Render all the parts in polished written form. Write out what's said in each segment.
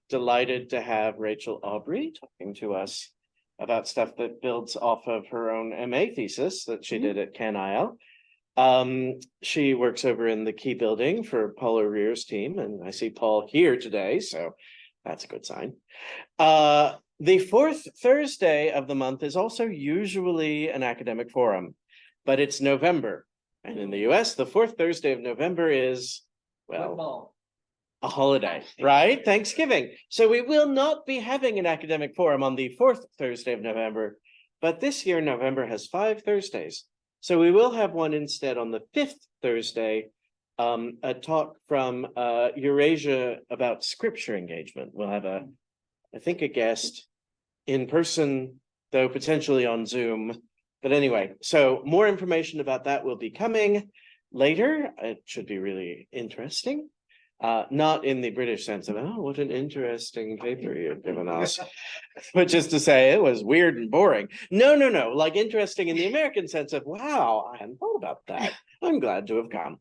Delighted to have Rachel Aubrey talking to us about stuff that builds off of her own MA thesis that she did at CanIL. She works over in the Key Building for Paul O'Rear's team, and I see Paul here today, so that's a good sign. The fourth Thursday of the month is also usually an academic forum, but it's November, and in the US, the fourth Thursday of November is, well, a holiday, right? Thanksgiving. So we will not be having an academic forum on the fourth Thursday of November, but this year November has 5 Thursdays. So we will have one instead on the 5th Thursday, a talk from Eurasia about scripture engagement. We'll have I think a guest in person, though potentially on Zoom. But anyway, so more information about that will be coming later. It should be really interesting. Not in the British sense of, oh, what an interesting paper you've given us, but just to say it was weird and boring. No, like interesting in the American sense of, wow, I hadn't thought about that. I'm glad to have come.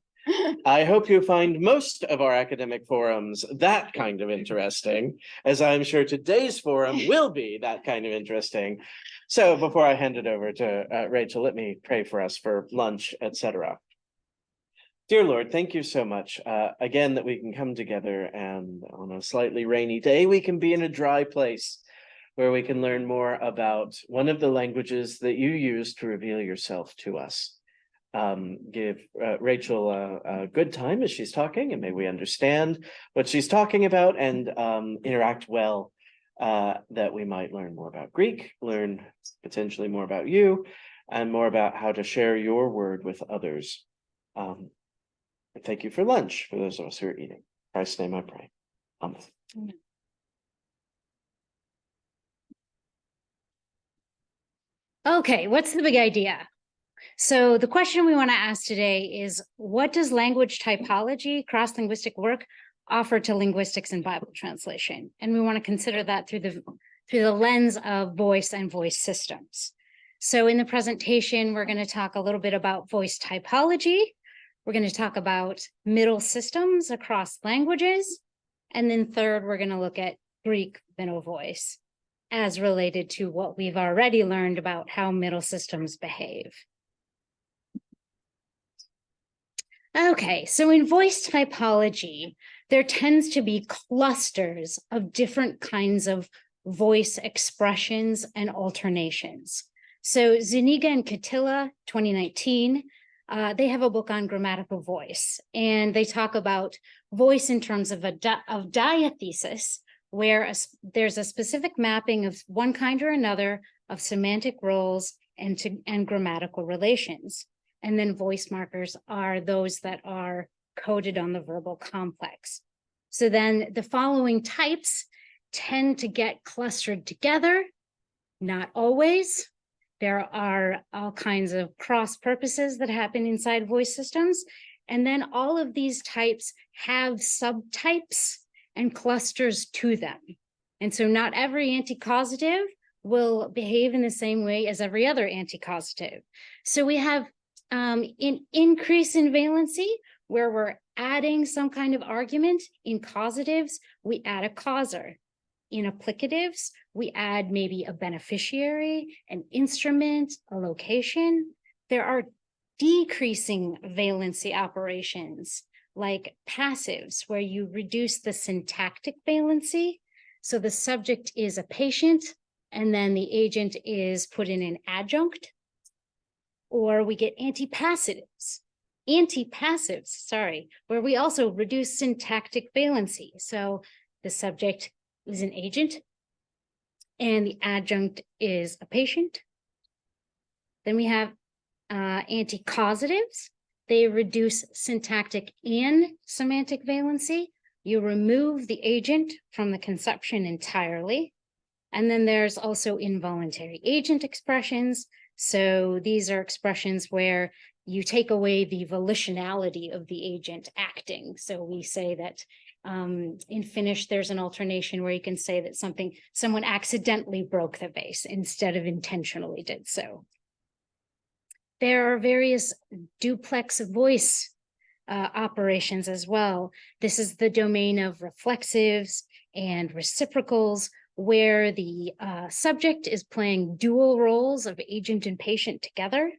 I hope you find most of our academic forums that kind of interesting, as I'm sure today's forum will be that kind of interesting. So before I hand it over to Rachel, let me pray for us for lunch, etc. Dear Lord, thank you so much again that we can come together, and on a slightly rainy day, we can be in a dry place where we can learn more about one of the languages that you use to reveal yourself to us. Give Rachel a good time as she's talking, and may we understand what she's talking about and interact well, that we might learn more about Greek, learn potentially more about you, and more about how to share your word with others. And thank you for lunch for those of us who are eating. In Christ's name I pray. Amen. Okay, what's the big idea? So the question we want to ask today is, what does language typology, cross-linguistic work, offer to linguistics and Bible translation? And we want to consider that through the lens of voice and voice systems. So in the presentation, we're going to talk a little bit about voice typology. We're going to talk about middle systems across languages. And then third, we're going to look at Greek middle voice as related to what we've already learned about how middle systems behave. Okay, so in voice typology, there tends to be clusters of different kinds of voice expressions and alternations. So Zuniga and Katila, 2019, they have a book on grammatical voice, and they talk about voice in terms of diathesis, where there's a specific mapping of one kind or another of semantic roles and grammatical relations. And then voice markers are those that are coded on the verbal complex. So then the following types tend to get clustered together, not always. There are all kinds of cross purposes that happen inside voice systems. And then all of these types have subtypes and clusters to them. And so not every anticausative will behave in the same way as every other anticausative. So we have an increase in valency where we're adding some kind of argument. In causatives, we add a causer. In applicatives, we add maybe a beneficiary, an instrument, a location. There are decreasing valency operations like passives, where you reduce the syntactic valency. So the subject is a patient, and then the agent is put in an adjunct. Or we get antipassives, where we also reduce syntactic valency. So the subject is an agent, and the adjunct is a patient. Then we have anticausatives. They reduce syntactic and semantic valency. You remove the agent from the conception entirely. And then there's also involuntary agent expressions. So these are expressions where you take away the volitionality of the agent acting. So we say that in Finnish, there's an alternation where you can say that someone accidentally broke the vase instead of intentionally did so. There are various duplex voice operations as well. This is the domain of reflexives and reciprocals, where the subject is playing dual roles of agent and patient together.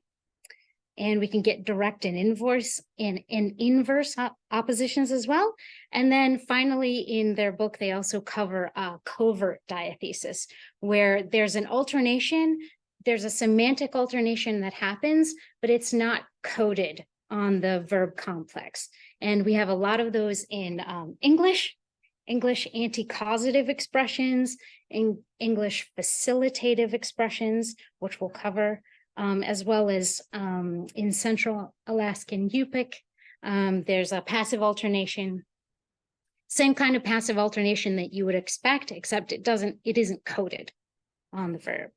And we can get direct and inverse oppositions as well. And then finally, in their book, they also cover covert diathesis, where there's an alternation, there's a semantic alternation that happens, but it's not coded on the verb complex. And we have a lot of those in English anti-causative expressions, in English facilitative expressions, which we'll cover, as well as in Central Alaskan Yupik. There's a passive alternation, same kind of passive alternation that you would expect, except it isn't coded on the verb.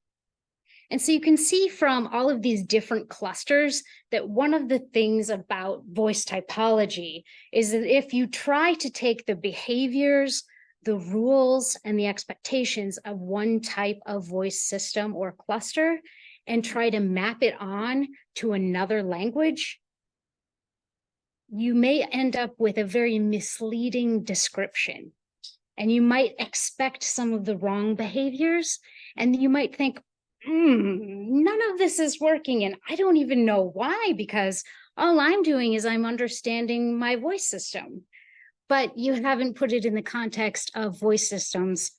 And so you can see from all of these different clusters that one of the things about voice typology is that if you try to take the behaviors, the rules, and the expectations of one type of voice system or cluster and try to map it on to another language, you may end up with a very misleading description. And you might expect some of the wrong behaviors, and you might think, none of this is working, and I don't even know why, because all I'm doing is I'm understanding my voice system. But you haven't put it in the context of voice systems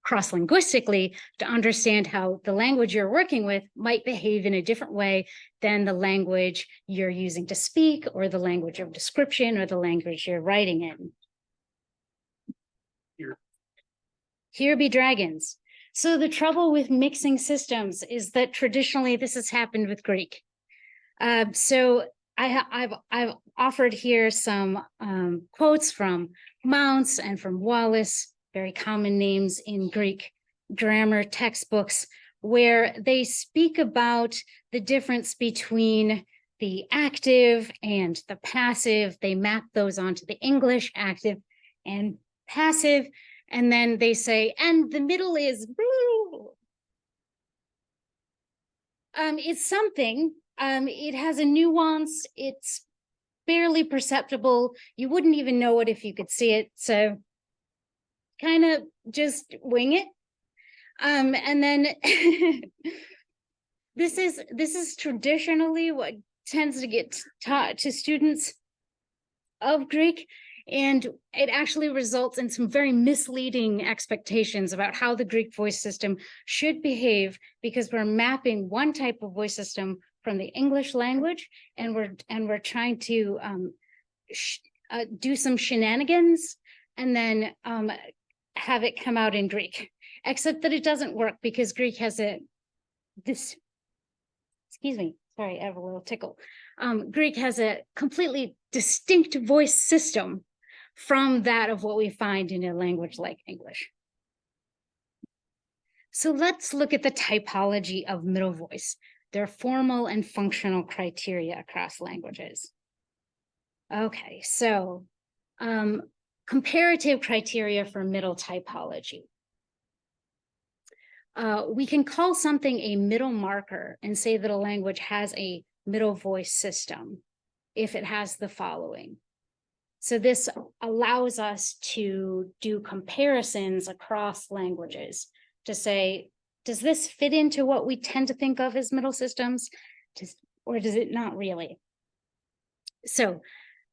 cross-linguistically to understand how the language you're working with might behave in a different way than the language you're using to speak, or the language of description, or the language you're writing in. Here be dragons. So the trouble with mixing systems is that traditionally this has happened with Greek. So I've offered here some quotes from Mounce and from Wallace, very common names in Greek grammar textbooks, where they speak about the difference between the active and the passive. They map those onto the English, active and passive. And then they say, and the middle is blue. It's something. It has a nuance. It's barely perceptible. You wouldn't even know it if you could see it. So kind of just wing it. And then this is traditionally what tends to get taught to students of Greek. And it actually results in some very misleading expectations about how the Greek voice system should behave, because we're mapping one type of voice system from the English language, and we're trying to do some shenanigans and then have it come out in Greek. Except that it doesn't work, because Greek has excuse me, sorry, I have a little tickle. Greek has a completely distinct voice system from that of what we find in a language like English. So let's look at the typology of middle voice. There are formal and functional criteria across languages. Okay, so comparative criteria for middle typology. We can call something a middle marker and say that a language has a middle voice system if it has the following. So this allows us to do comparisons across languages to say, does this fit into what we tend to think of as middle systems, or does it not really? So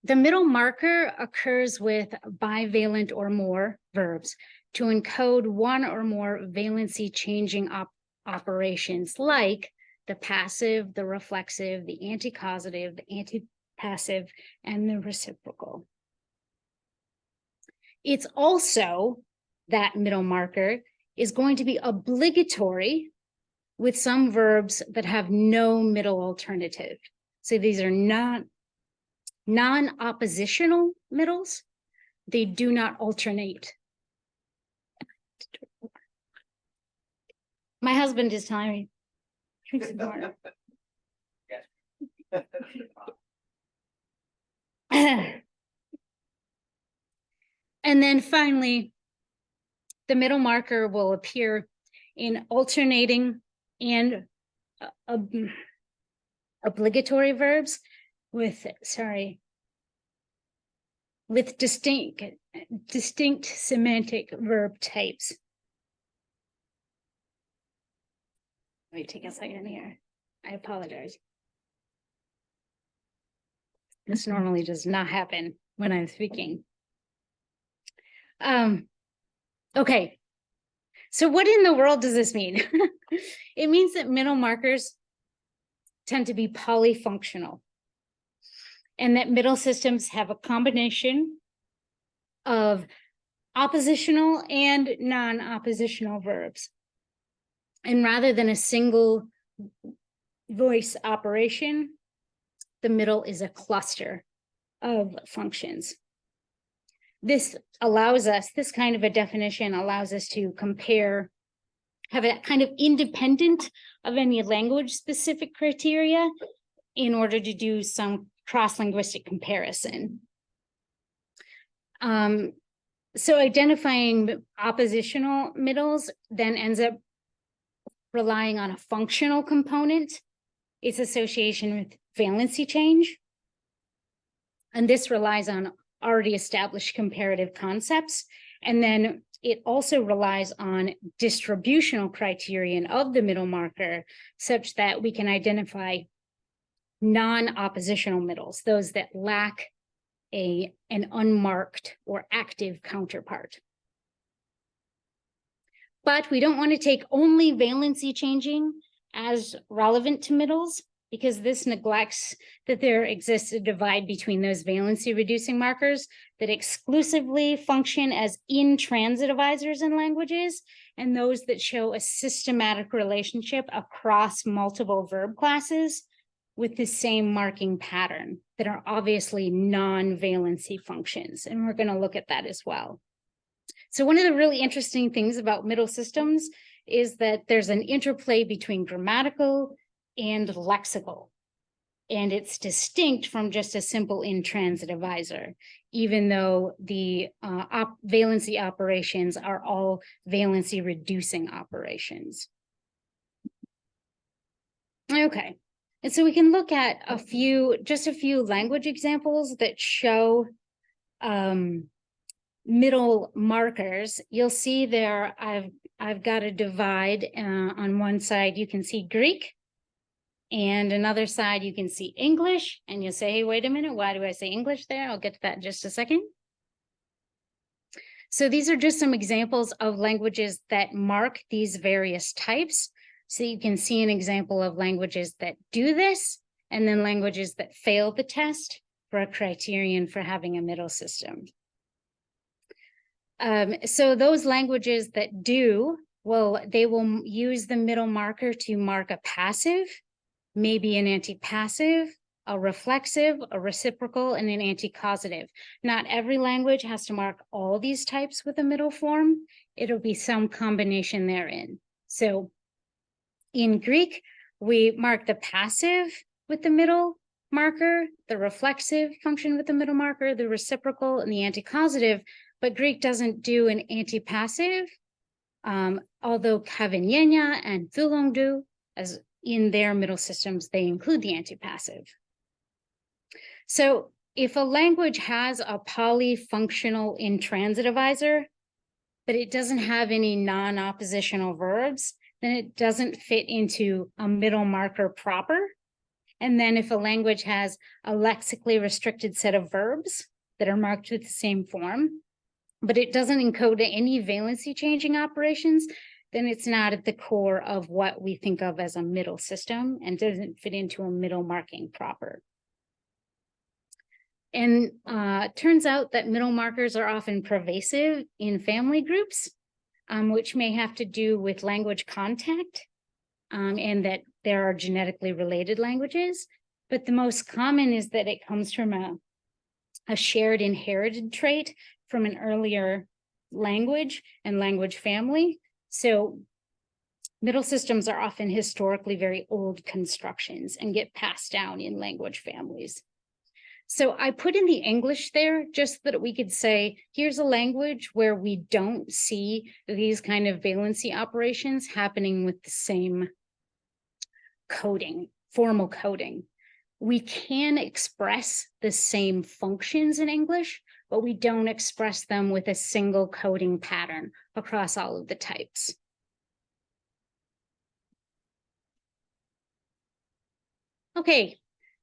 the middle marker occurs with bivalent or more verbs to encode one or more valency changing operations, like the passive, the reflexive, the anti-causative, the anti-passive, and the reciprocal. It's also, that middle marker is going to be obligatory with some verbs that have no middle alternative. So these are not non-oppositional middles. They do not alternate. My husband is telling me, drink some water. And then finally, the middle marker will appear in alternating and obligatory verbs with, with distinct semantic verb types. Let me take a second here. I apologize. This normally does not happen when I'm speaking. Okay. So what in the world does this mean? It means that middle markers tend to be polyfunctional, and that middle systems have a combination of oppositional and non-oppositional verbs. And rather than a single voice operation, the middle is a cluster of functions. This kind of a definition allows us to compare, have it kind of independent of any language-specific criteria in order to do some cross-linguistic comparison. So identifying oppositional middles then ends up relying on a functional component, its association with valency change. And this relies on already established comparative concepts. And then it also relies on distributional criterion of the middle marker, such that we can identify non-oppositional middles, those that lack an unmarked or active counterpart. But we don't want to take only valency changing as relevant to middles, because this neglects that there exists a divide between those valency reducing markers that exclusively function as intransitivizers in languages, and those that show a systematic relationship across multiple verb classes with the same marking pattern that are obviously non-valency functions. And we're going to look at that as well. So one of the really interesting things about middle systems is that there's an interplay between grammatical and lexical, and it's distinct from just a simple intransitivizer, even though the valency operations are all valency reducing operations. Okay, and so we can look at just a few language examples that show middle markers. You'll see there, I've got a divide. On one side, you can see Greek, and another side, you can see English. And you'll say, hey, wait a minute, why do I say English there? I'll get to that in just a second. So these are just some examples of languages that mark these various types. So you can see an example of languages that do this, and then languages that fail the test for a criterion for having a middle system. So those languages that do, well, they will use the middle marker to mark a passive, maybe an antipassive, a reflexive, a reciprocal, and an anticausative. Not every language has to mark all these types with a middle form. It'll be some combination therein. So in Greek, we mark the passive with the middle marker, the reflexive function with the middle marker, the reciprocal, and the anticausative. But Greek doesn't do an antipassive, although Cavagnenia and Thulong do, as in their middle systems, they include the antipassive. So if a language has a polyfunctional intransitivizer, but it doesn't have any non-oppositional verbs, then it doesn't fit into a middle marker proper. And then if a language has a lexically restricted set of verbs that are marked with the same form, but it doesn't encode any valency changing operations, then it's not at the core of what we think of as a middle system and doesn't fit into a middle marking proper. And turns out that middle markers are often pervasive in family groups, which may have to do with language contact, and that there are genetically related languages. But the most common is that it comes from a shared inherited trait from an earlier language and language family. So middle systems are often historically very old constructions and get passed down in language families. So I put in the English there just so that we could say, here's a language where we don't see these kind of valency operations happening with the same coding, formal coding. We can express the same functions in English, but we don't express them with a single coding pattern across all of the types. Okay,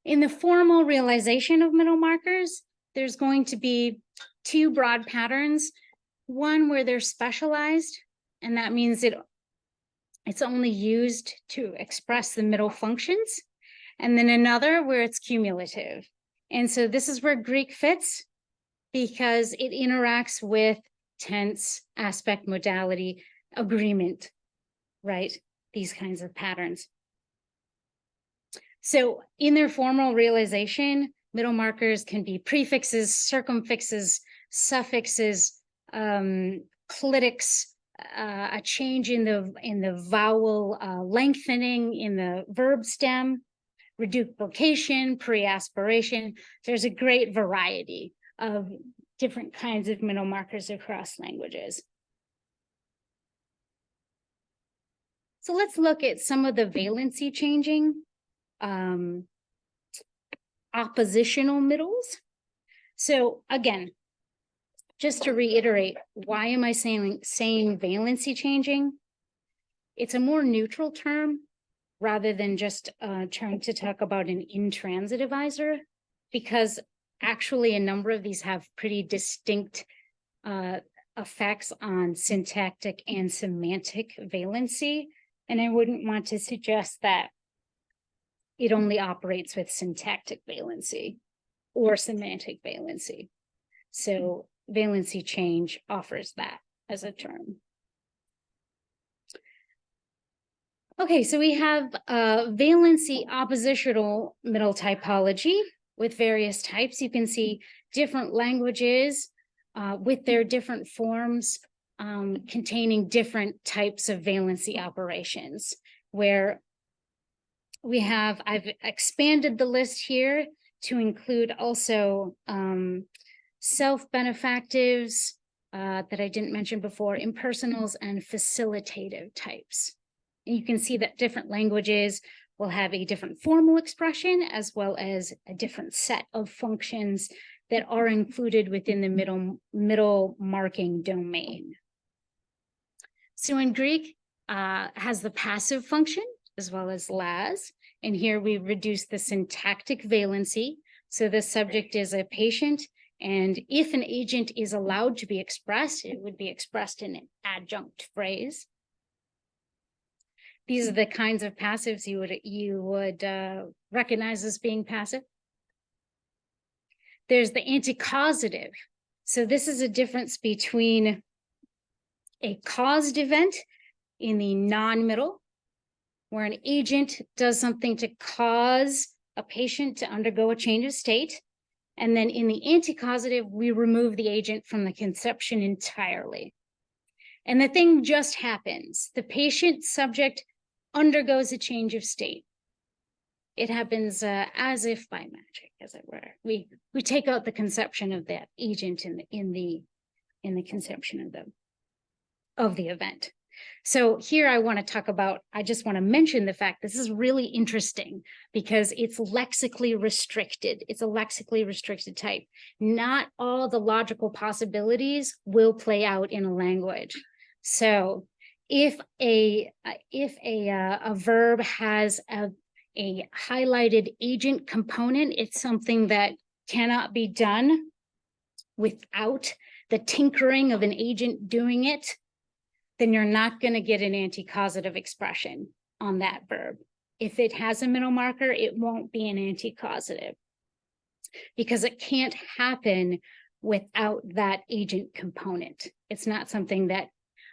in the formal realization of middle markers, there's going to be two broad patterns. One where they're specialized, and that means it's only used to express the middle functions. And then another where it's cumulative. And so this is where Greek fits because it interacts with tense, aspect, modality, agreement, right? These kinds of patterns. So in their formal realization, middle markers can be prefixes, circumfixes, suffixes, clitics, a change in the vowel lengthening in the verb stem, reduplication, pre-aspiration. There's a great variety of different kinds of middle markers across languages. So let's look at some of the valency changing oppositional middles. So again, just to reiterate, why am I saying valency changing? It's a more neutral term rather than just trying to talk about an intransitivizer, because actually a number of these have pretty distinct effects on syntactic and semantic valency. And I wouldn't want to suggest that it only operates with syntactic valency or semantic valency. So valency change offers that as a term. Okay, so we have valency oppositional middle typology with various types. You can see different languages with their different forms containing different types of valency operations, where we have, I've expanded the list here to include also self-benefactives that I didn't mention before, impersonals, and facilitative types. And you can see that different languages will have a different formal expression as well as a different set of functions that are included within the middle marking domain. So in Greek, has the passive function as well as las. And here we reduce the syntactic valency. So the subject is a patient, and if an agent is allowed to be expressed, it would be expressed in an adjunct phrase. These are the kinds of passives you would recognize as being passive. There's the anticausative. So this is a difference between a caused event in the non-middle, where an agent does something to cause a patient to undergo a change of state. And then in the anticausative, we remove the agent from the conception entirely. And the thing just happens. The patient subject undergoes a change of state. It happens as if by magic, as it were. We take out the conception of that agent in the conception of the event. So here I want to talk about, I just want to mention the fact this is really interesting because it's lexically restricted. It's a lexically restricted type. Not all the logical possibilities will play out in a language. So if a verb has a highlighted agent component, it's something that cannot be done without the tinkering of an agent doing it, then you're not going to get an anticausative expression on that verb. If it has a middle marker, it won't be an anticausative because it can't happen without that agent component. It's not something that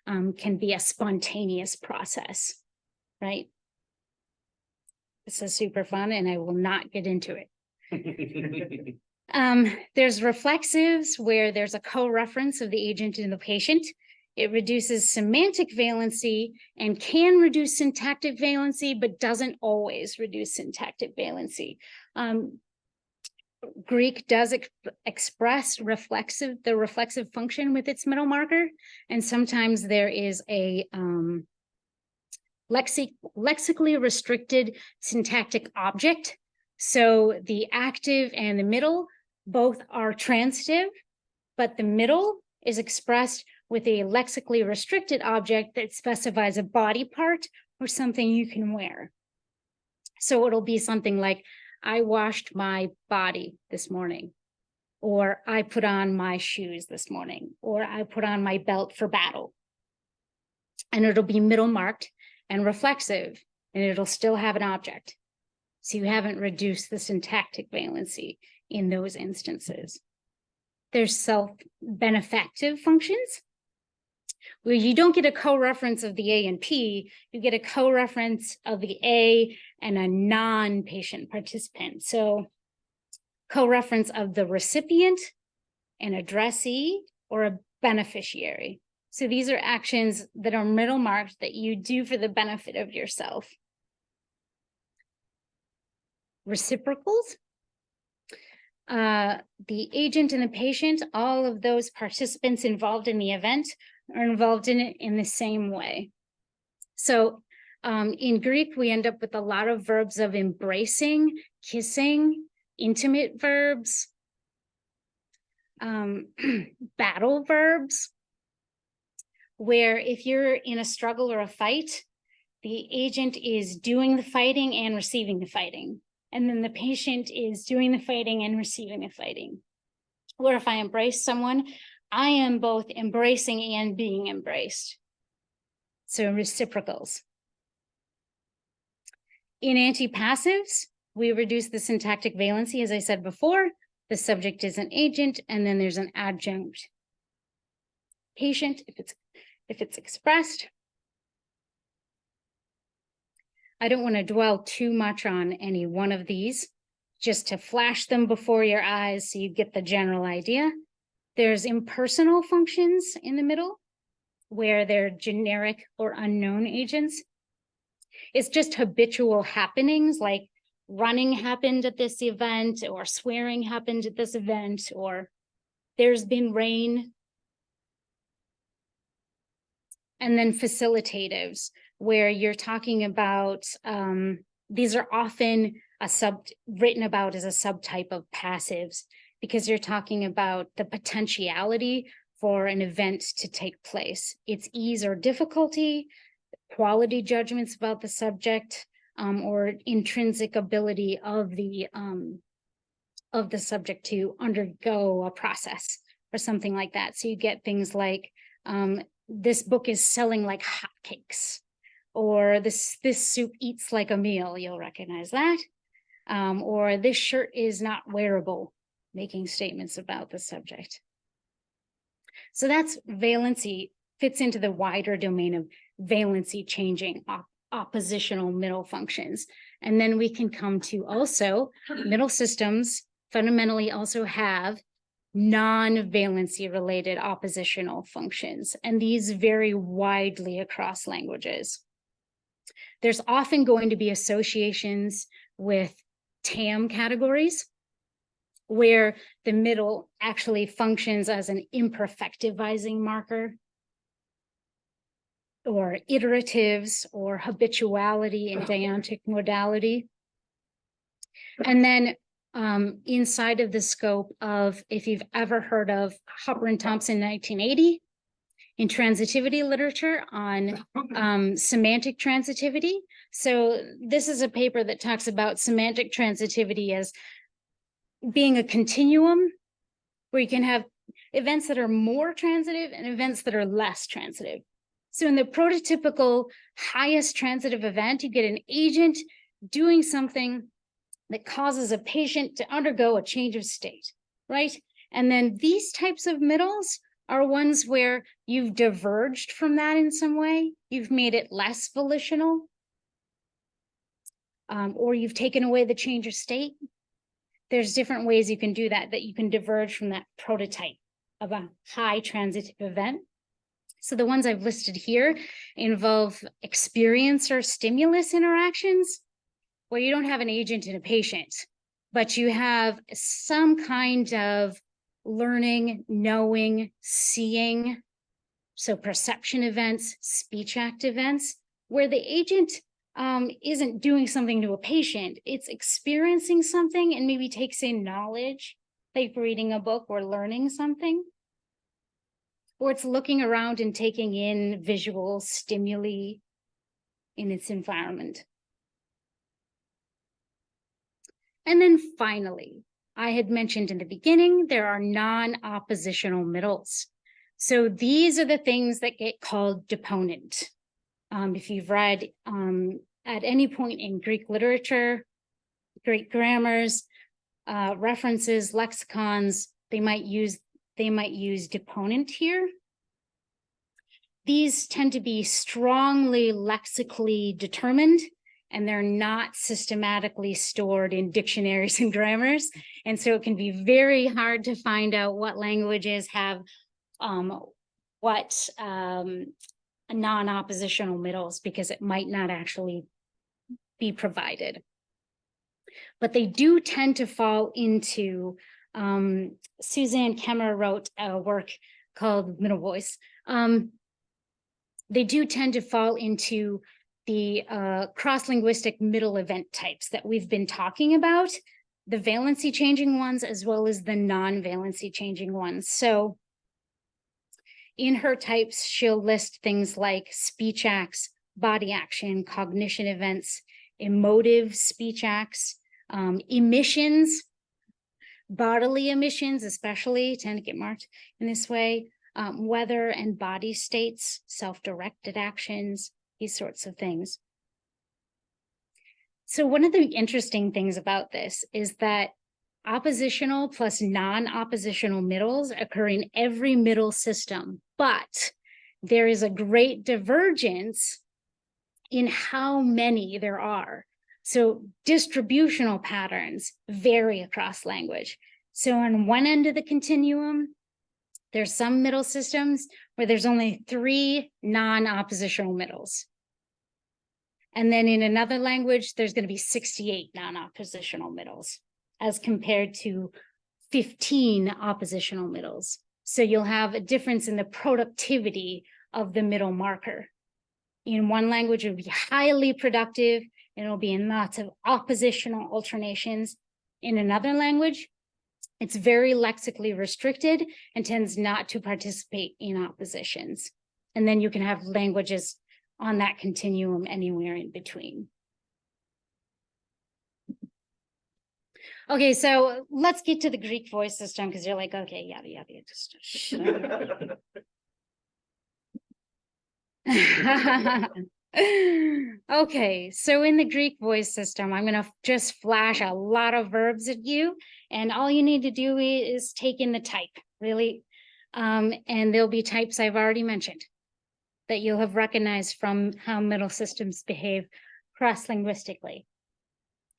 can be a spontaneous process, right? This is super fun and I will not get into it. There's reflexives where there's a co-reference of the agent and the patient. It reduces semantic valency and can reduce syntactic valency, but doesn't always reduce syntactic valency. Greek does express the reflexive function with its middle marker, and sometimes there is a lexically restricted syntactic object. So the active and the middle both are transitive, but the middle is expressed with a lexically restricted object that specifies a body part or something you can wear. So it'll be something like, I washed my body this morning, or I put on my shoes this morning, or I put on my belt for battle. And it'll be middle marked and reflexive, and it'll still have an object. So you haven't reduced the syntactic valency in those instances. There's self-benefactive functions, where you don't get a co-reference of the A and P, you get a co-reference of the A and a non-patient participant. So co-reference of the recipient, an addressee, or a beneficiary. So these are actions that are middle marked that you do for the benefit of yourself. Reciprocals, the agent and the patient, all of those participants involved in the event are involved in it in the same way. So in Greek, we end up with a lot of verbs of embracing, kissing, intimate verbs, battle verbs, where if you're in a struggle or a fight, the agent is doing the fighting and receiving the fighting. And then the patient is doing the fighting and receiving the fighting. Or if I embrace someone, I am both embracing and being embraced. So reciprocals. In antipassives, we reduce the syntactic valency, as I said before. The subject is an agent, and then there's an adjunct. Patient, if it's expressed. I don't want to dwell too much on any one of these, just to flash them before your eyes so you get the general idea. There's impersonal functions in the middle, where they're generic or unknown agents. It's just habitual happenings, like running happened at this event, or swearing happened at this event, or there's been rain. And then facilitatives, where you're talking about, these are often written about as a subtype of passives, because you're talking about the potentiality for an event to take place. Its ease or difficulty, quality judgments about the subject, or intrinsic ability of the subject to undergo a process or something like that. So you get things like, this book is selling like hotcakes, or this soup eats like a meal. You'll recognize that. Or this shirt is not wearable, making statements about the subject. So that's valency, fits into the wider domain of valency changing oppositional middle functions. And then we can come to also middle systems fundamentally also have non-valency related oppositional functions, and these vary widely across languages. There's often going to be associations with TAM categories, where the middle actually functions as an imperfectivizing marker, or iteratives, or habituality and deontic modality. And then inside of the scope of, if you've ever heard of Hopper and Thompson 1980 in transitivity literature on semantic transitivity. So this is a paper that talks about semantic transitivity as being a continuum, where you can have events that are more transitive and events that are less transitive. So in the prototypical highest transitive event, you get an agent doing something that causes a patient to undergo a change of state, right? And then these types of middles are ones where you've diverged from that in some way. You've made it less volitional, or you've taken away the change of state. There's different ways you can do that, that you can diverge from that prototype of a high transitive event. So the ones I've listed here involve experience or stimulus interactions, where you don't have an agent and a patient, but you have some kind of learning, knowing, seeing. So perception events, speech act events, where the agent isn't doing something to a patient, it's experiencing something and maybe takes in knowledge, like reading a book or learning something. or it's looking around and taking in visual stimuli in its environment. And then finally, I had mentioned in the beginning, there are non-oppositional middles. So these are the things that get called deponent. If you've read at any point in Greek literature, Greek grammars, references, lexicons, they might use deponent here. These tend to be strongly lexically determined, and they're not systematically stored in dictionaries and grammars. And so it can be very hard to find out what languages have what non-oppositional middles, because it might not actually be provided. But they do tend to fall into, Suzanne Kemmer wrote a work called Middle Voice. They do tend to fall into the cross-linguistic middle event types that we've been talking about, the valency changing ones as well as the non-valency changing ones. So in her types, she'll list things like speech acts, body action, cognition events, emotive speech acts, emissions, bodily emissions especially tend to get marked in this way, weather and body states, self-directed actions, these sorts of things. So one of the interesting things about this is that oppositional plus non-oppositional middles occur in every middle system, but there is a great divergence in how many there are. So distributional patterns vary across language. So on one end of the continuum, there's some middle systems where there's only 3 non-oppositional middles. And then in another language, there's going to be 68 non-oppositional middles as compared to 15 oppositional middles. So you'll have a difference in the productivity of the middle marker. In one language, it'll be highly productive, and it'll be in lots of oppositional alternations. In another language, it's very lexically restricted and tends not to participate in oppositions. And then you can have languages on that continuum anywhere in between. Okay, so let's get to the Greek voice system, because you're like, okay, yada, yada, just shut up. Okay, so in the Greek voice system, I'm going to just flash a lot of verbs at you, and all you need to do is take in the type, really. And there'll be types I've already mentioned that you'll have recognized from how middle systems behave cross-linguistically.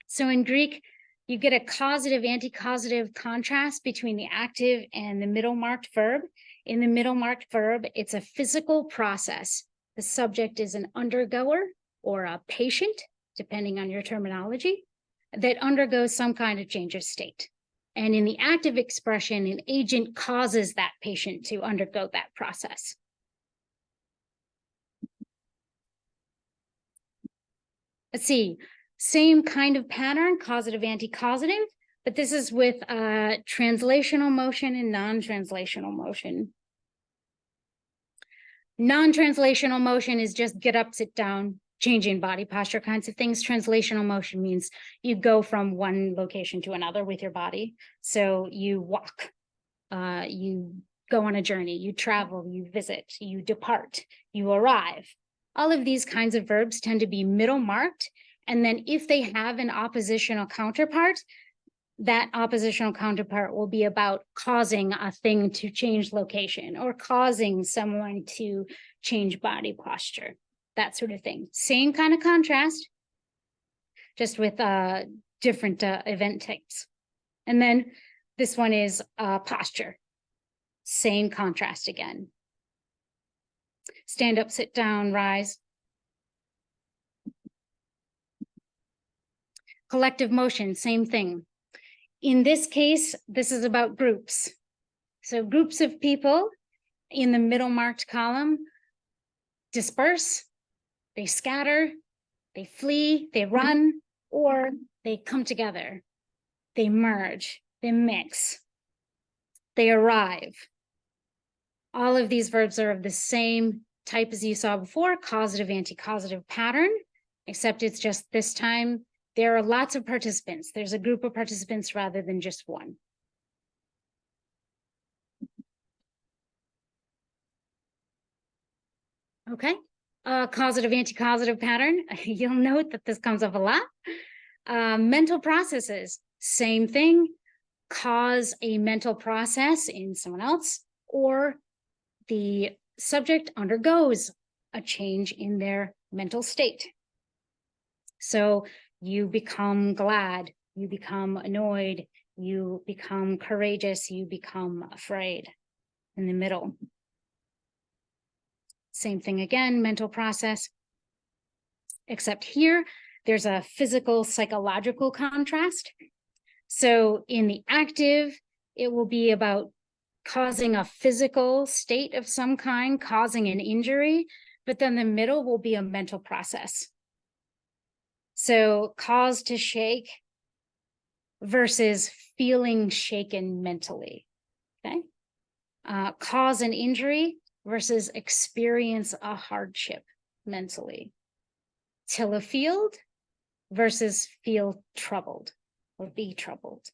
So in Greek, you get a causative, anti-causative contrast between the active and the middle marked verb. In the middle marked verb, it's a physical process. The subject is an undergoer or a patient, depending on your terminology, that undergoes some kind of change of state. And in the active expression, an agent causes that patient to undergo that process. Let's see, same kind of pattern, causative, anti-causative, but this is with translational motion and non-translational motion. Non-translational motion is just get up, sit down, changing body posture kinds of things. Translational motion means you go from one location to another with your body. So you walk, you go on a journey, you travel, you visit, you depart, you arrive. All of these kinds of verbs tend to be middle marked. And then if they have an oppositional counterpart, that oppositional counterpart will be about causing a thing to change location or causing someone to change body posture, that sort of thing. Same kind of contrast, just with different event types. And then this one is posture. Same contrast again. Stand up, sit down, rise. Collective motion, same thing. In this case, this is about groups. So groups of people in the middle marked column disperse, they scatter, they flee, they run, or they come together, they merge, they mix, they arrive. All of these verbs are of the same type as you saw before, causative, anti-causative pattern, except it's just this time there are lots of participants. There's a group of participants rather than just one. Okay, causative, anti-causative pattern. You'll note that this comes up a lot. Mental processes, same thing. Cause a mental process in someone else, or the subject undergoes a change in their mental state. So you become glad, you become annoyed, you become courageous, you become afraid in the middle. Same thing again, mental process, except here there's a physical psychological contrast. So in the active, it will be about causing a physical state of some kind, causing an injury, but then the middle will be a mental process. So cause to shake versus feeling shaken mentally, okay? Cause an injury versus experience a hardship mentally. Till a field versus feel troubled or be troubled.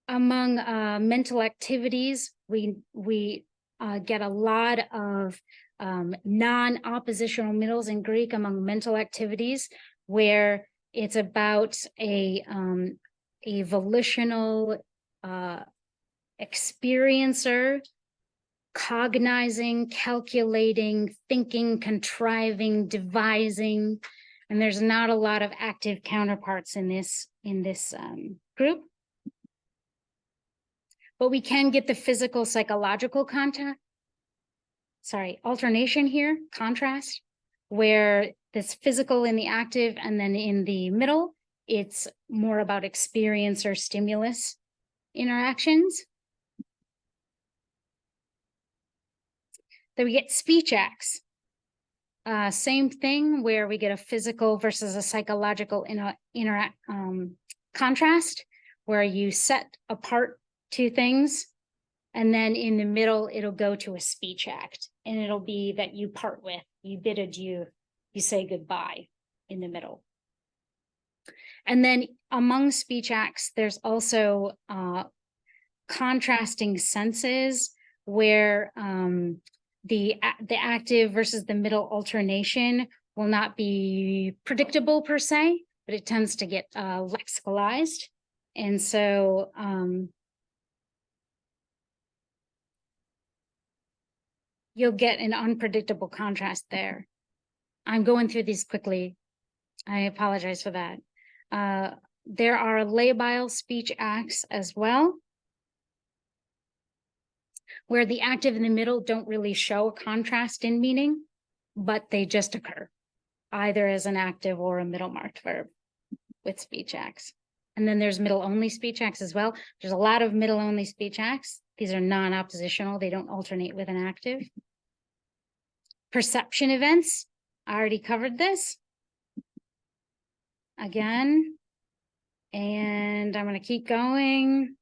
Among mental activities, we get a lot of non-oppositional middles in Greek among mental activities, where it's about a volitional experiencer, cognizing, calculating, thinking, contriving, devising, and there's not a lot of active counterparts in this group. But we can get the physical psychological alternation here, contrast, where this physical in the active and then in the middle, it's more about experience or stimulus interactions. Then we get speech acts. Same thing where we get a physical versus a psychological contrast, where you set apart two things, and then in the middle, it'll go to a speech act, and it'll be that you part with, you bid adieu, you say goodbye in the middle. And then among speech acts, there's also contrasting senses where the active versus the middle alternation will not be predictable per se, but it tends to get lexicalized. And so you'll get an unpredictable contrast there. I'm going through these quickly. I apologize for that. There are labile speech acts as well, where the active in the middle don't really show a contrast in meaning, but they just occur, either as an active or a middle marked verb with speech acts. And then there's middle-only speech acts as well. There's a lot of middle-only speech acts. These are non-oppositional. They don't alternate with an active. Perception events. I already covered this. Again. And I'm going to keep going.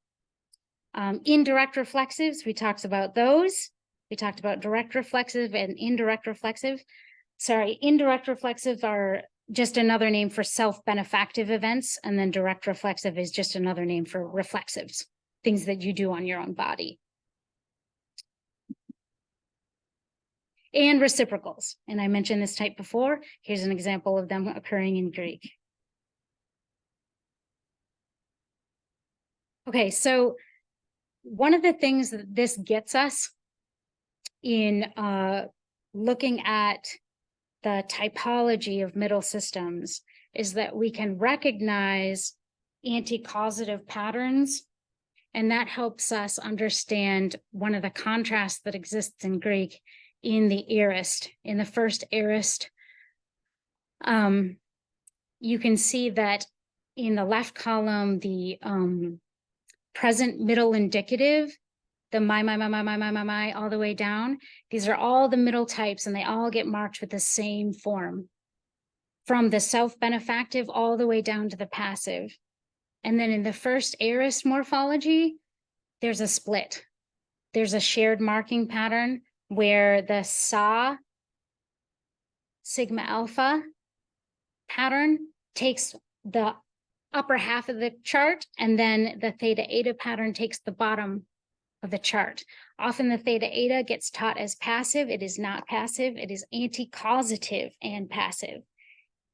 Indirect reflexives. We talked about those. We talked about direct reflexive and indirect reflexive. Sorry, indirect reflexives are just another name for self-benefactive events, and then direct reflexive is just another name for reflexives, things that you do on your own body. And reciprocals, and I mentioned this type before. Here's an example of them occurring in Greek. Okay, so one of the things that this gets us in looking at the typology of middle systems is that we can recognize anti-causative patterns, and that helps us understand one of the contrasts that exists in Greek in the aorist. In the first aorist, you can see that in the left column, the present middle indicative, the my, all the way down. These are all the middle types, and they all get marked with the same form, from the self-benefactive all the way down to the passive. And then in the first aorist morphology, there's a split. There's a shared marking pattern where the SA sigma alpha pattern takes the upper half of the chart, and then the theta eta pattern takes the bottom of the chart. Often the theta eta gets taught as passive. It is not passive. It is anti-causative and passive.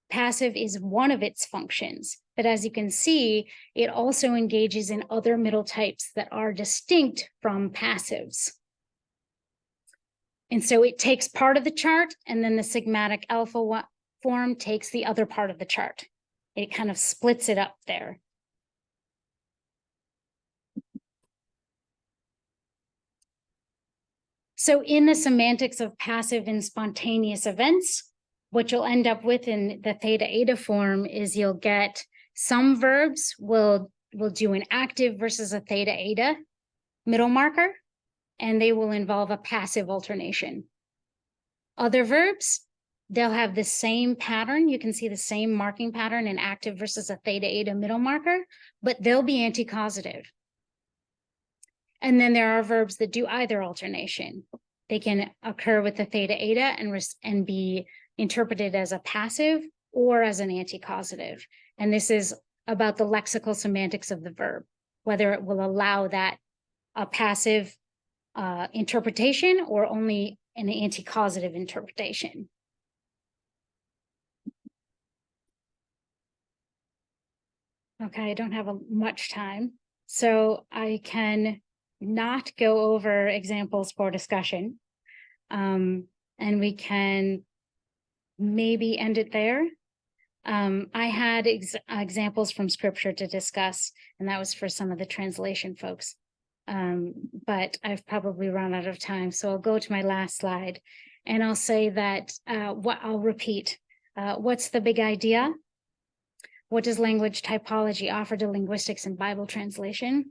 Passive is one of its functions, but as you can see, it also engages in other middle types that are distinct from passives. And so it takes part of the chart, and then the sigmatic alpha form takes the other part of the chart. It kind of splits it up there. So in the semantics of passive and spontaneous events, what you'll end up with in the theta eta form is you'll get some verbs will do an active versus a theta eta middle marker, and they will involve a passive alternation. Other verbs, they'll have the same pattern. You can see the same marking pattern in active versus a theta eta middle marker, but they'll be anti-causative. And then there are verbs that do either alternation. They can occur with the theta eta and be interpreted as a passive or as an anti-causative. And this is about the lexical semantics of the verb, whether it will allow that a passive interpretation or only an anti-causative interpretation. Okay, I don't have much time, so I can not go over examples for discussion. And we can maybe end it there. I had examples from scripture to discuss, and that was for some of the translation folks. But I've probably run out of time, so I'll go to my last slide, and I'll say that I'll repeat. What's the big idea? What does language typology offer to linguistics and Bible translation?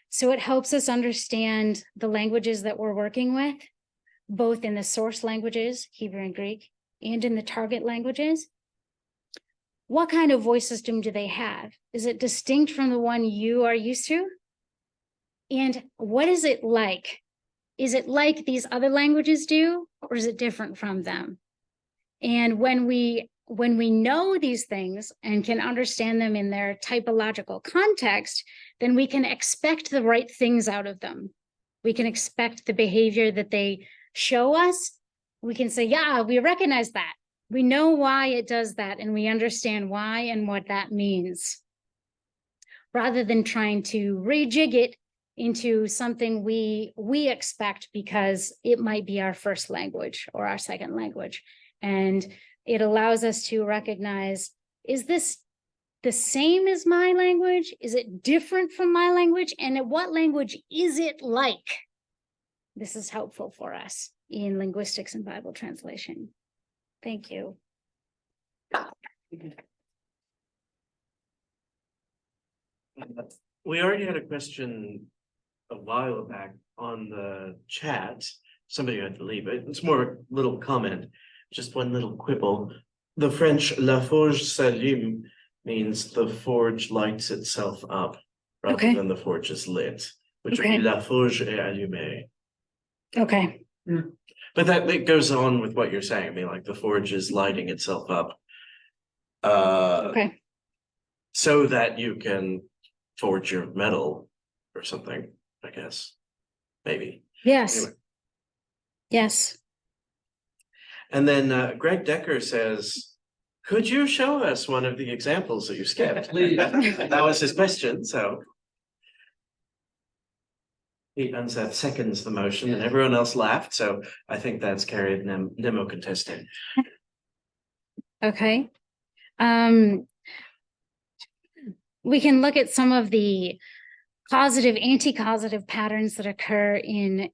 So it helps us understand the languages that we're working with, both in the source languages, Hebrew and Greek, and in the target languages. What kind of voice system do they have? Is it distinct from the one you are used to? And what is it like? Is it like these other languages do, or is it different from them? And when we know these things and can understand them in their typological context, then we can expect the right things out of them. We can expect the behavior that they show us. We can say, yeah, we recognize that. We know why it does that, and we understand why and what that means, rather than trying to rejig it into something we expect because it might be our first language or our second language. And it allows us to recognize, is this the same as my language? Is it different from my language? And what language is it like? This is helpful for us in linguistics and Bible translation. Thank you. We already had a question a while back on the chat. Somebody had to leave it. It's more a little comment, just one little quibble. The French "la forge s'allume" means the forge lights itself up, rather than the forge is lit, which would be "la forge est allumée." Okay. But that it goes on with what you're saying. I mean, like the forge is lighting itself up, so that you can forge your metal or something, I guess. Maybe. Yes. Anyway. Yes. And then Greg Decker says, could you show us one of the examples that you skipped? Please. That was his question, so. Pete Unseth seconds the motion, and everyone else laughed, so I think that's carried Nemo contested. Okay. We can look at some of the causative, anti-causative patterns that occur in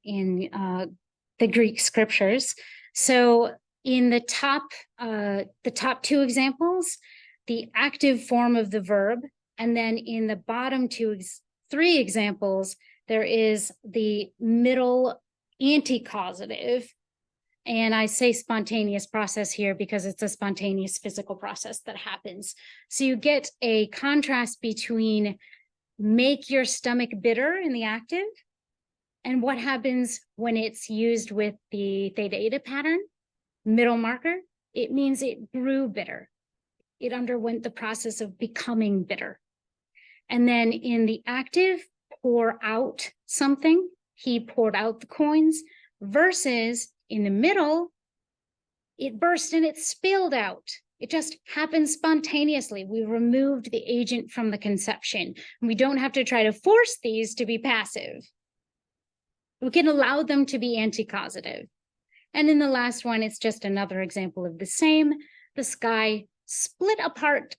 the Greek scriptures. So in the top two examples, the active form of the verb, and then in the bottom three examples, there is the middle anti-causative. And I say spontaneous process here because it's a spontaneous physical process that happens. So you get a contrast between make your stomach bitter in the active. And what happens when it's used with the theta eta pattern, middle marker? It means it grew bitter. It underwent the process of becoming bitter. And then in the active, pour out something. He poured out the coins, versus in the middle, it burst and it spilled out. It just happened spontaneously. We removed the agent from the conception. We don't have to try to force these to be passive. We can allow them to be anti-causative. And in the last one, it's just another example of the same. The sky split apart.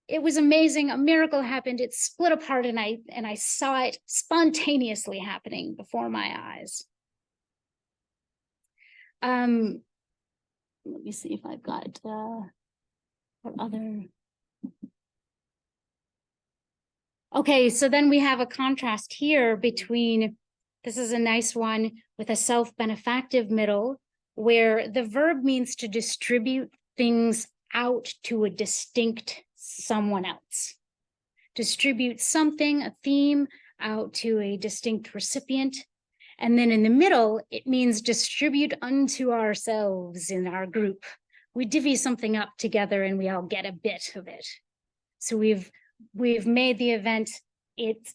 It was amazing. A miracle happened. It split apart, and I saw it spontaneously happening before my eyes. Let me see if I've got what other. Okay, so then we have a contrast here between, this is a nice one with a self-benefactive middle, where the verb means to distribute things out to a distinct someone else. Distribute something, a theme, out to a distinct recipient. And then in the middle, it means distribute unto ourselves in our group. We divvy something up together and we all get a bit of it. So we've made the event, it's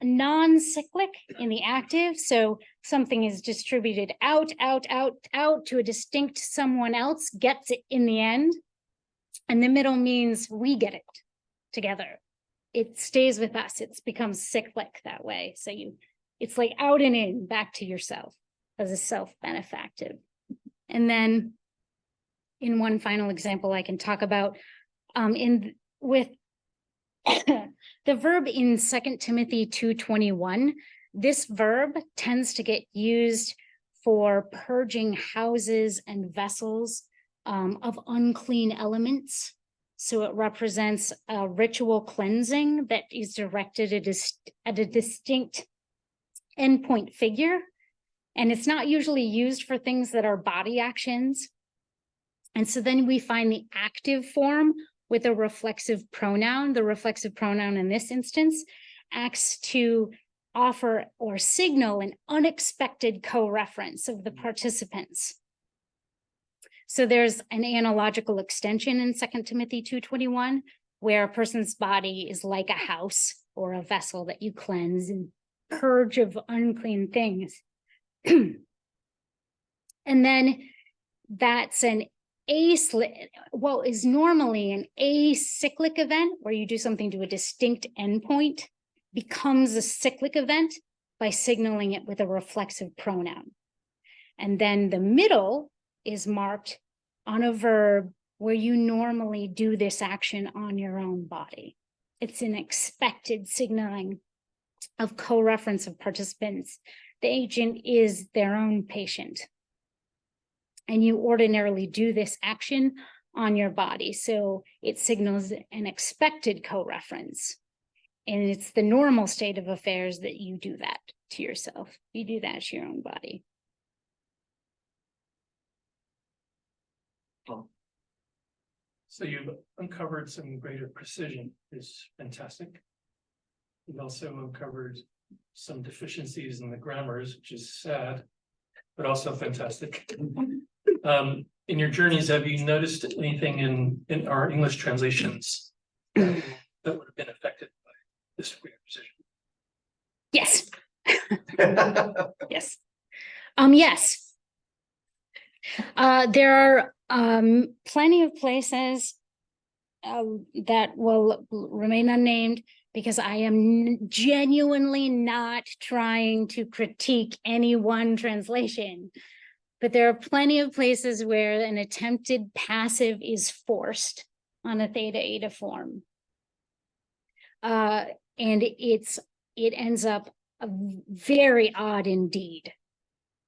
non-cyclic in the active. So something is distributed out to a distinct someone else, gets it in the end. And the middle means we get it together. It stays with us. It's becomes cyclic that way. So it's like out and in, back to yourself as a self-benefactive. And then in one final example, I can talk about with the verb in 2 Timothy 2:21. This verb tends to get used for purging houses and vessels of unclean elements. So it represents a ritual cleansing that is directed at a distinct endpoint figure. And it's not usually used for things that are body actions. And so then we find the active form with a reflexive pronoun. The reflexive pronoun in this instance acts to offer or signal an unexpected co-reference of the participants. So there's an analogical extension in 2 Timothy 2:21, where a person's body is like a house or a vessel that you cleanse and purge of unclean things. And then that's what is normally an acyclic event, where you do something to a distinct endpoint, becomes a cyclic event by signaling it with a reflexive pronoun. And then the middle is marked on a verb where you normally do this action on your own body. It's an expected signaling of co-reference of participants. The agent is their own patient. And you ordinarily do this action on your body. So it signals an expected co-reference. And it's the normal state of affairs that you do that to yourself. You do that to your own body. So you've uncovered some greater precision, is fantastic. You've also uncovered some deficiencies in the grammars, which is sad, but also fantastic. In your journeys, have you noticed anything in our English translations that would have been affected by this greater precision? Yes. Yes. Yes. There are plenty of places that will remain unnamed, because I am genuinely not trying to critique any one translation. But there are plenty of places where an attempted passive is forced on a theta eta form. And it ends up very odd indeed.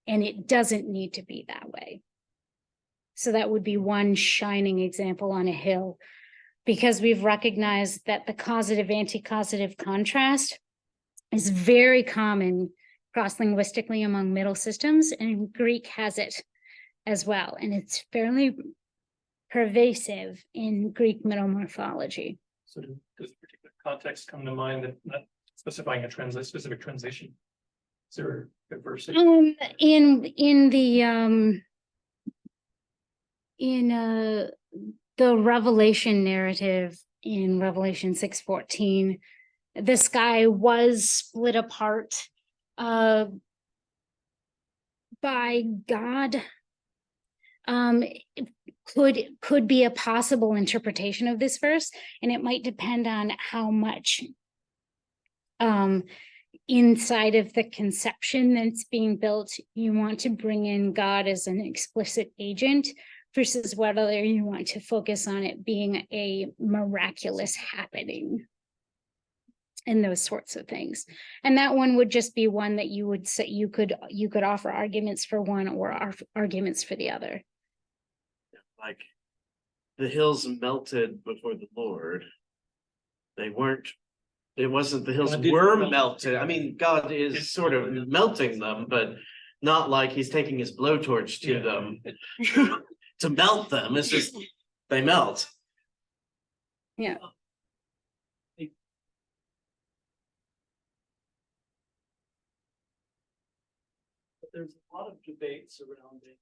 And it doesn't need to be that way. So that would be one shining example on a hill, because we've recognized that the causative anti-causative contrast is very common cross-linguistically among Middle systems, and Greek has it as well. And it's fairly pervasive in Greek Middle morphology. So does a particular contexts come to mind that not specifying a specific translation? Is there a verse? In the Revelation narrative in Revelation 6:14, the sky was split apart by God. Could be a possible interpretation of this verse, and it might depend on how much inside of the conception that's being built you want to bring in God as an explicit agent versus whether you want to focus on it being a miraculous happening and those sorts of things. And that one would just be one that you would say you could offer arguments for one or arguments for the other. Like the hills melted before the Lord. They weren't, it wasn't the hills were melted. I mean, God is sort of melting them, but not like he's taking his blowtorch to them to melt them. It's just they melt. Yeah. There's a lot of debate surrounding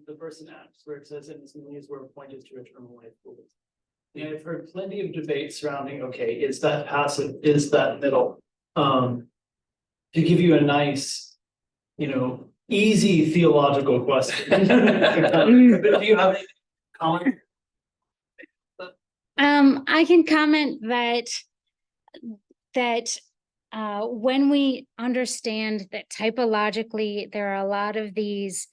the verse in Acts where it says, "And his knees were appointed to eternal life." And I've heard plenty of debate surrounding, okay, is that passive, is that middle? To give you a nice, easy theological question. Do you have any comment? I can comment that when we understand that typologically there are a lot of these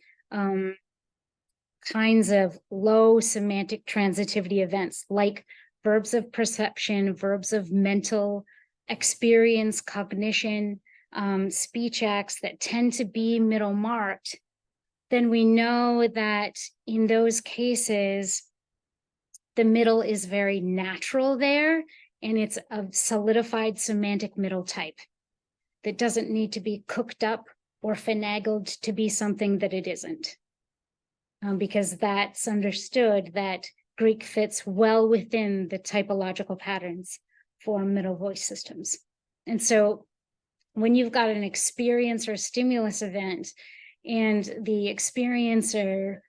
kinds of low semantic transitivity events like verbs of perception, verbs of mental experience, cognition, speech acts that tend to be middle marked, then we know that in those cases, the middle is very natural there, and it's a solidified semantic middle type that doesn't need to be cooked up or finagled to be something that it isn't. Because that's understood that Greek fits well within the typological patterns for middle voice systems. And so when you've got an experience or stimulus event and the experiencer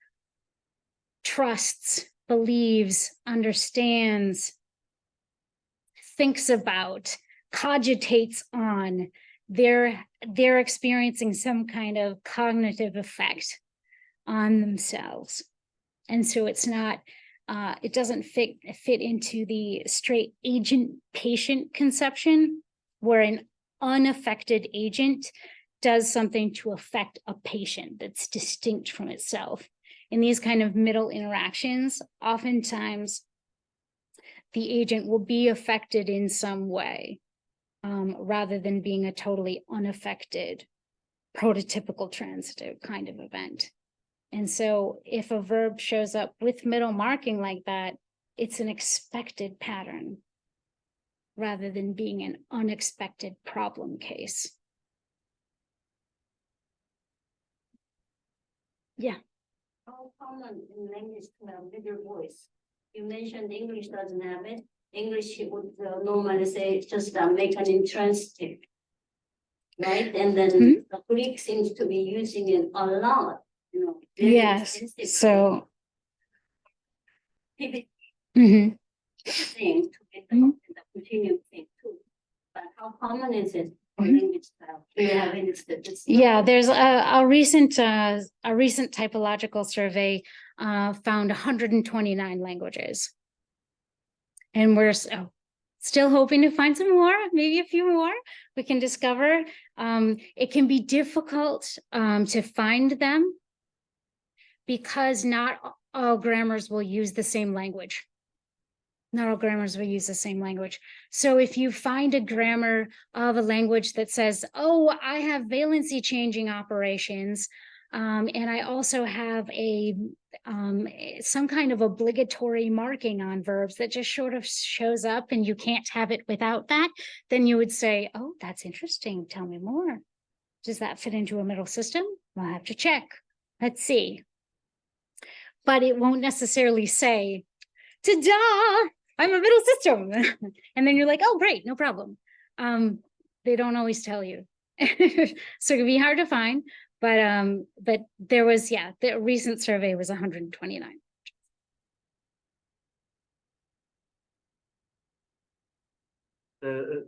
trusts, believes, understands, thinks about, cogitates on, they're experiencing some kind of cognitive effect on themselves. And so it's not, it doesn't fit into the straight agent-patient conception where an unaffected agent does something to affect a patient that's distinct from itself. In these kind of middle interactions, oftentimes the agent will be affected in some way, rather than being a totally unaffected, prototypical transitive kind of event. And so if a verb shows up with middle marking like that, it's an expected pattern rather than being an unexpected problem case. Yeah. How common in language to have middle voice? You mentioned English doesn't have it. English would normally say just make an intransitive, right? And then the Greek seems to be using it a lot. Yes. So. Pivot Mm-hmm. thing to get the continuum thing too. But how common is it for language style? Do you have any statistics? Yeah, there's a recent typological survey found 129 languages, and we're still hoping to find some more, maybe a few more we can discover. It can be difficult to find them because not all grammars will use the same language. Not all grammars will use the same language. So if you find a grammar of a language that says, oh, I have valency changing operations, and I also have some kind of obligatory marking on verbs that just sort of shows up and you can't have it without that, then you would say, oh, that's interesting. Tell me more. Does that fit into a middle system? We'll have to check. Let's see. But it won't necessarily say, ta-da! I'm a middle system. And then you're like, oh, great, no problem. They don't always tell you. So it can be hard to find, but there was, yeah, the recent survey was 129.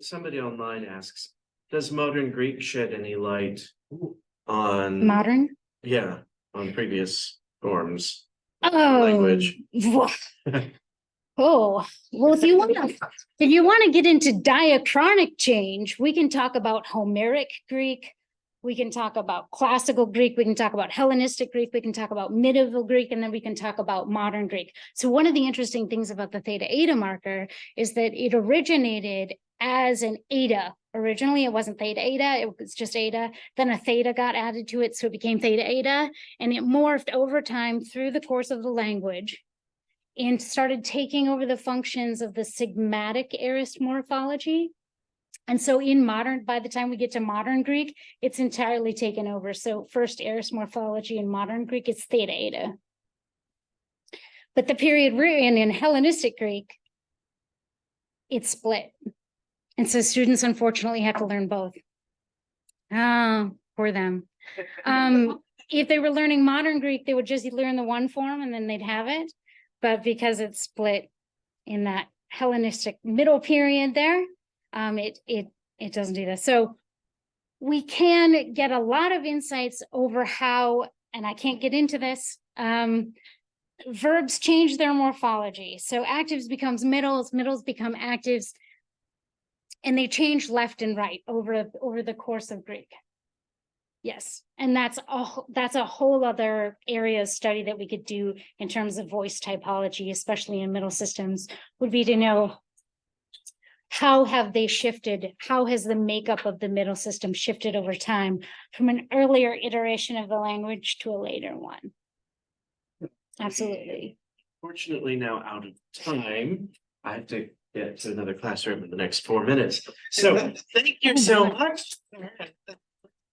Somebody online asks, does modern Greek shed any light on Modern? yeah, on previous forms of Oh, language? Oh, well, if you want to get into diachronic change, we can talk about Homeric Greek. We can talk about classical Greek. We can talk about Hellenistic Greek. We can talk about medieval Greek, and then we can talk about modern Greek. So one of the interesting things about the theta eta marker is that it originated as an eta. Originally, it wasn't theta eta, it was just eta. Then a theta got added to it, so it became theta eta, and it morphed over time through the course of the language and started taking over the functions of the sigmatic aorist morphology. And so by the time we get to modern Greek, it's entirely taken over. So first aorist morphology in modern Greek is theta eta. But the period we're in Hellenistic Greek, it's split. And so students unfortunately have to learn both. Oh, for them. If they were learning modern Greek, they would just learn the one form and then they'd have it. But because it's split in that Hellenistic middle period there, it doesn't do that. So we can get a lot of insights over how, and I can't get into this, verbs change their morphology. So actives becomes middles, middles become actives, and they change left and right over the course of Greek. Yes, and that's a whole other area of study that we could do in terms of voice typology, especially in middle systems, would be to know how have they shifted, how has the makeup of the middle system shifted over time from an earlier iteration of the language to a later one. Absolutely. Fortunately, now out of time, I have to get to another classroom in the next 4 minutes. So thank you so much.